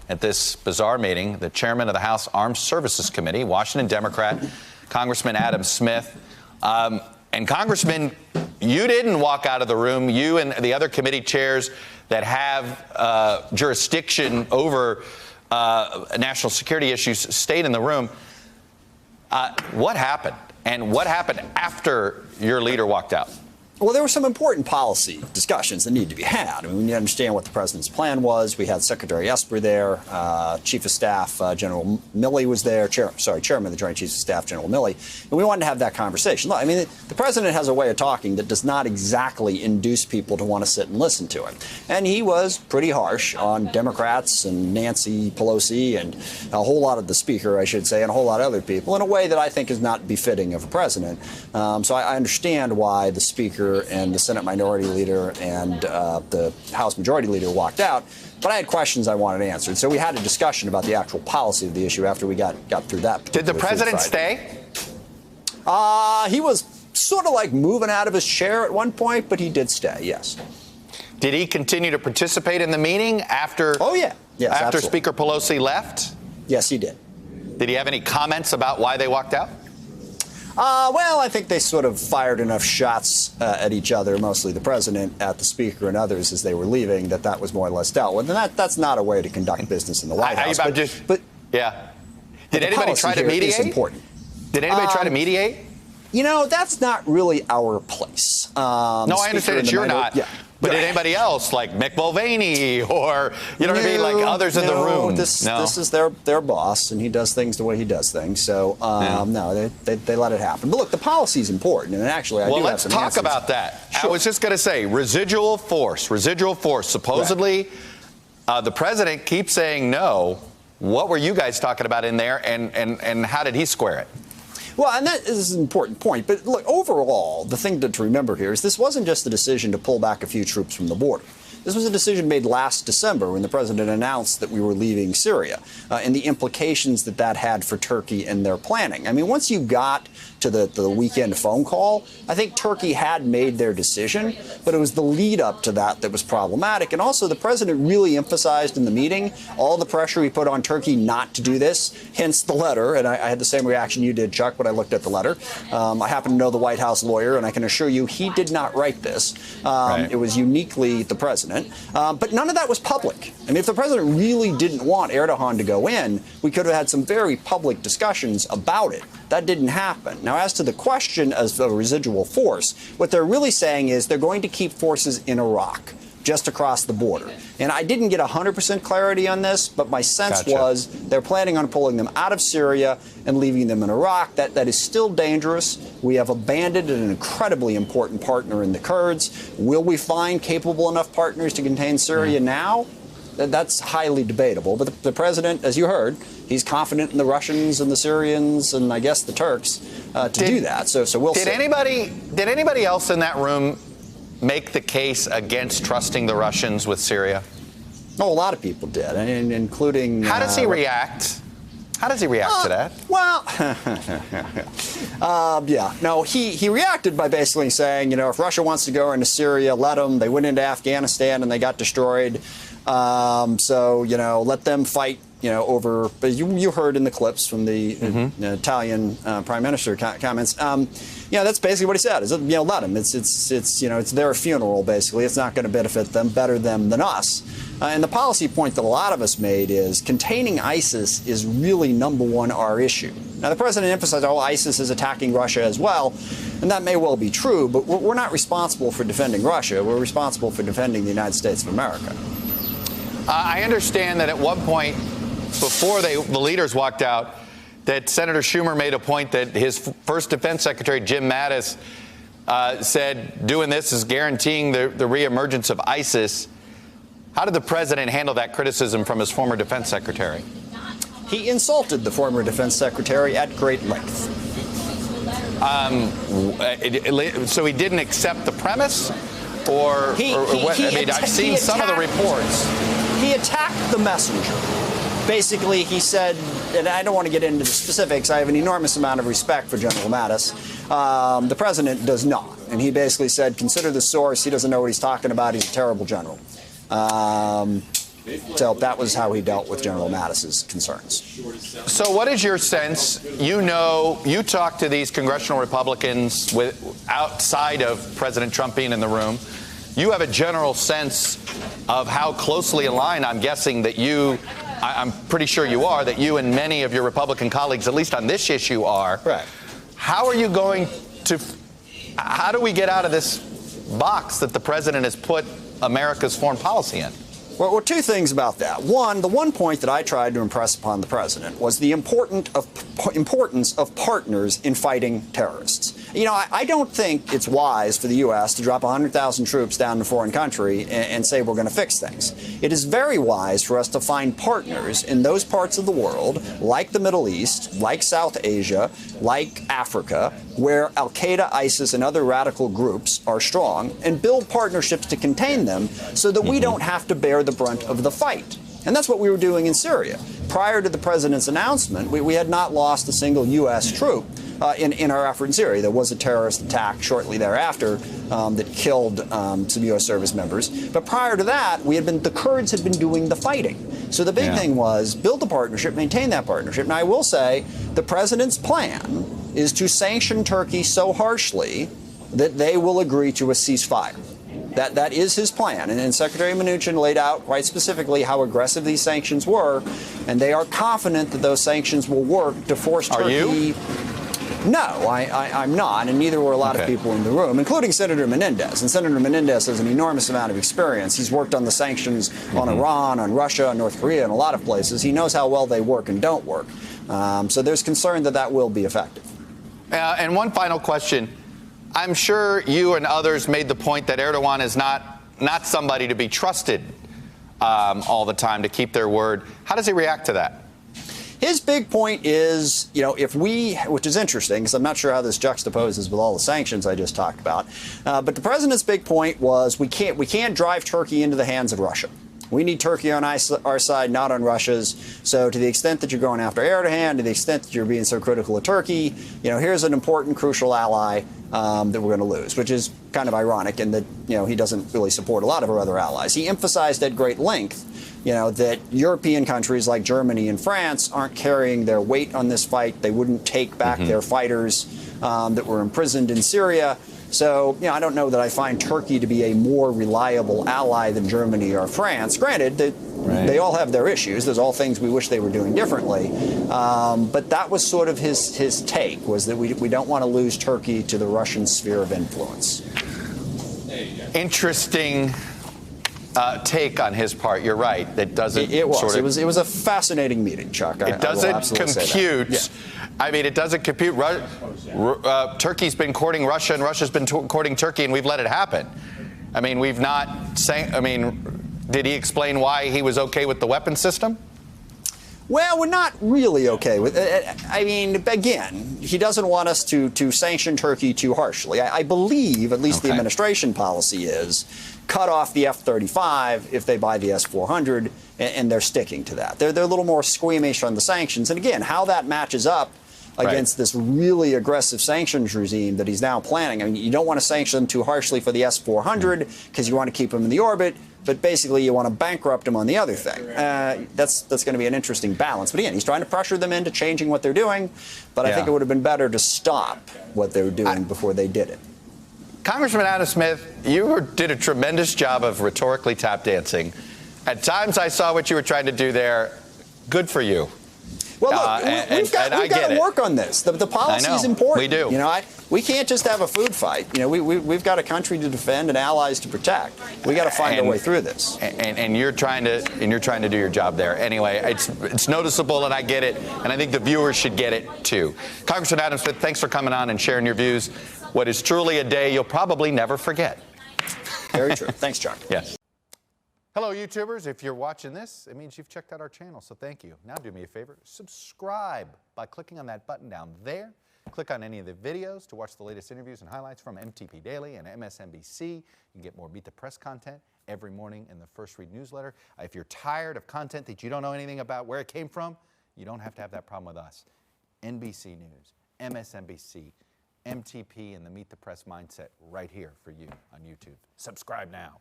at this bizarre meeting, the chairman of the House Armed Services Committee, Washington Democrat, Congressman Adam Smith. And Congressman, you didn't walk out of the room. You and the other committee chairs that have jurisdiction over national security issues stayed in the room. What happened? And what happened after your leader walked out? Well, there were some important policy discussions that need to be had. I mean, we need to understand what the president's plan was. We had Secretary Esper there, Chief of Staff General Milley was there, Chairman of the Joint Chiefs of Staff General Milley, and we wanted to have that conversation. Look, I mean, the president has a way of talking that does not exactly induce people to want to sit and listen to him. And he was pretty harsh on Democrats and Nancy Pelosi and a whole lot of the speaker, I should say, and a whole lot of other people in a way that I think is not befitting of a president. So I understand why the speaker and the Senate Minority Leader and the House Majority Leader walked out, but I had questions I wanted answered. So we had a discussion about the actual policy of the issue after we got through that. Did the president stay? He was sort of like moving out of his chair at one point, but he did stay, yes. Did he continue to participate in the meeting after? Oh, yeah. Yes, after absolutely. Speaker Pelosi left? Yes, he did. Did he have any comments about why they walked out? Well, I think they sort of fired enough shots at each other, mostly the president, at the speaker and others as they were leaving, that was more or less dealt with. And that's not a way to conduct business in the White House. Yeah. Did anybody try to mediate? Important. Did anybody try to mediate? You know, that's not really our place. No, I understand that you're not. Yeah. But did anybody else, like Mick Mulvaney or, you know what I mean, like others in the room? This is their boss, and he does things the way he does things. So, no, they let it happen. But look, the policy is important, and actually, I do have some answers. Let's talk about that. Sure. I was just going to say, residual force. Supposedly, the president keeps saying no. What were you guys talking about in there, and how did he square it? Well, and that is an important point. But look, overall, the thing to remember here is this wasn't just a decision to pull back a few troops from the border. This was a decision made last December when the president announced that we were leaving Syria and the implications that had for Turkey and their planning. I mean, once you got to the weekend phone call, I think Turkey had made their decision, but it was the lead up to that was problematic. And also the president really emphasized in the meeting all the pressure he put on Turkey not to do this, hence the letter. And I had the same reaction you did, Chuck, when I looked at the letter. I happen to know the White House lawyer, and I can assure you he did not write this. Right. It was uniquely the president. But none of that was public. I mean, if the president really didn't want Erdogan to go in, we could have had some very public discussions about it. That didn't happen. Now, as to the question of the residual force, what they're really saying is they're going to keep forces in Iraq, just across the border. And I didn't get 100% clarity on this, but my sense was they're planning on pulling them out of Syria and leaving them in Iraq. That is still dangerous. We have abandoned an incredibly important partner in the Kurds. Will we find capable enough partners to contain Syria now? That's highly debatable. But the president, as you heard, he's confident in the Russians and the Syrians and I guess the Turks to do that. So we'll see. Did anybody else in that room make the case against trusting the Russians with Syria? Oh, a lot of people did, and including... How does he react? How does he react to that? Well, yeah. No, he reacted by basically saying, you know, if Russia wants to go into Syria, let them. They went into Afghanistan and they got destroyed. So, you know, let them fight, you know, over... But you heard in the clips from the Italian Prime Minister comments. Yeah, that's basically what he said. Is, you know, let them. It's you know, it's their funeral, basically. It's not going to benefit them, better them than us. And the policy point that a lot of us made is containing ISIS is really #1 our issue. Now, the president emphasized, oh, ISIS is attacking Russia as well, and that may well be true, but we're not responsible for defending Russia. We're responsible for defending the United States of America. I understand that at one point, before the leaders walked out, that Senator Schumer made a point that his first defense secretary, Jim Mattis, said doing this is guaranteeing the reemergence of ISIS. How did the president handle that criticism from his former defense secretary? He insulted the former defense secretary at great length. So he didn't accept the premise? Or what? I mean, I've seen some of the reports. He attacked the messenger. Basically, he said, and I don't want to get into the specifics, I have an enormous amount of respect for General Mattis. The president does not. And he basically said, consider the source. He doesn't know what he's talking about. He's a terrible general. So that was how he dealt with General Mattis's concerns. So what is your sense? You know, you talk to these congressional Republicans outside of President Trump being in the room. You have a general sense of how closely aligned, I'm guessing, that I'm pretty sure you are, that you and many of your Republican colleagues, at least on this issue, are. Right. How do we get out of this box that the president has put America's foreign policy in? Well, two things about that. One, the one point that I tried to impress upon the president was the importance of partners in fighting terrorists. You know, I don't think it's wise for the U.S. to drop 100,000 troops down in a foreign country and say we're going to fix things. It is very wise for us to find partners in those parts of the world, like the Middle East, like South Asia, like Africa, where al-Qaeda, ISIS, and other radical groups are strong, and build partnerships to contain them so that we don't have to bear the brunt of the fight. And that's what we were doing in Syria. Prior to the president's announcement, we had not lost a single U.S. troop in our effort in Syria. There was a terrorist attack shortly thereafter that killed some U.S. service members. But prior to that, the Kurds had been doing the fighting. So the big thing was build the partnership, maintain that partnership. Now, I will say the president's plan is to sanction Turkey so harshly that they will agree to a ceasefire. That is his plan. And Secretary Mnuchin laid out quite specifically how aggressive these sanctions were, and they are confident that those sanctions will work to force Turkey. Are you? No, I'm not, and neither were a lot of people in the room, including Senator Menendez. And Senator Menendez has an enormous amount of experience. He's worked on the sanctions on Iran, on Russia, on North Korea, and a lot of places. He knows how well they work and don't work. So there's concern that that will be effective. And one final question. I'm sure you and others made the point that Erdogan is not somebody to be trusted all the time, to keep their word. How does he react to that? His big point is, you know, which is interesting because I'm not sure how this juxtaposes with all the sanctions I just talked about. But the president's big point was we can't drive Turkey into the hands of Russia. We need Turkey on our side, not on Russia's. So to the extent that you're going after Erdogan, to the extent that you're being so critical of Turkey, you know, here's an important, crucial ally that we're going to lose, which is kind of ironic in that, you know, he doesn't really support a lot of our other allies. He emphasized at great length, you know, that European countries like Germany and France aren't carrying their weight on this fight. They wouldn't take back their fighters that were imprisoned in Syria. So, you know, I don't know that I find Turkey to be a more reliable ally than Germany or France. Granted, they all have their issues. There's all things we wish they were doing differently. But that was sort of his take, was that we don't want to lose Turkey to the Russian sphere of influence. Interesting take on his part. You're right. That doesn't. It was a fascinating meeting, Chuck. It doesn't compute. I mean, it doesn't compute. Turkey's been courting Russia, and Russia's been courting Turkey, and we've let it happen. I mean, we've not saying. I mean, did he explain why he was okay with the weapons system? Well, we're not really okay with it. I mean, again, he doesn't want us to sanction Turkey too harshly. I believe, at least the administration policy is, cut off the F-35 if they buy the S-400, and they're sticking to that. They're a little more squeamish on the sanctions. And again, how that matches up against this really aggressive sanctions regime that he's now planning. I mean, you don't want to sanction them too harshly for the S-400 because you want to keep them in the orbit, but basically you want to bankrupt them on the other thing. That's going to be an interesting balance. But again, he's trying to pressure them into changing what they're doing, but I think it would have been better to stop what they were doing before they did it. Congressman Adam Smith, you did a tremendous job of rhetorically tap dancing. At times I saw what you were trying to do there. Good for you. Well, look, we've got to work on this. The policy is important. We do. You know, we can't just have a food fight. You know, we've got a country to defend and allies to protect. We got to find our way through this. And you're trying to do your job there. Anyway, it's noticeable, and I get it, and I think the viewers should get it too. Congressman Adam Smith, thanks for coming on and sharing your views. What is truly a day you'll probably never forget. Very true. Thanks, Chuck. Yes. Hello, YouTubers. If you're watching this, it means you've checked out our channel, so thank you. Now do me a favor, subscribe by clicking on that button down there. Click on any of the videos to watch the latest interviews and highlights from MTP Daily and MSNBC. You can get more Beat the Press content every morning in the First Read newsletter. If you're tired of content that you don't know anything about where it came from, you don't have to have that problem with us. NBC News, MSNBC, MTP, and the Meet the Press mindset right here for you on YouTube. Subscribe now.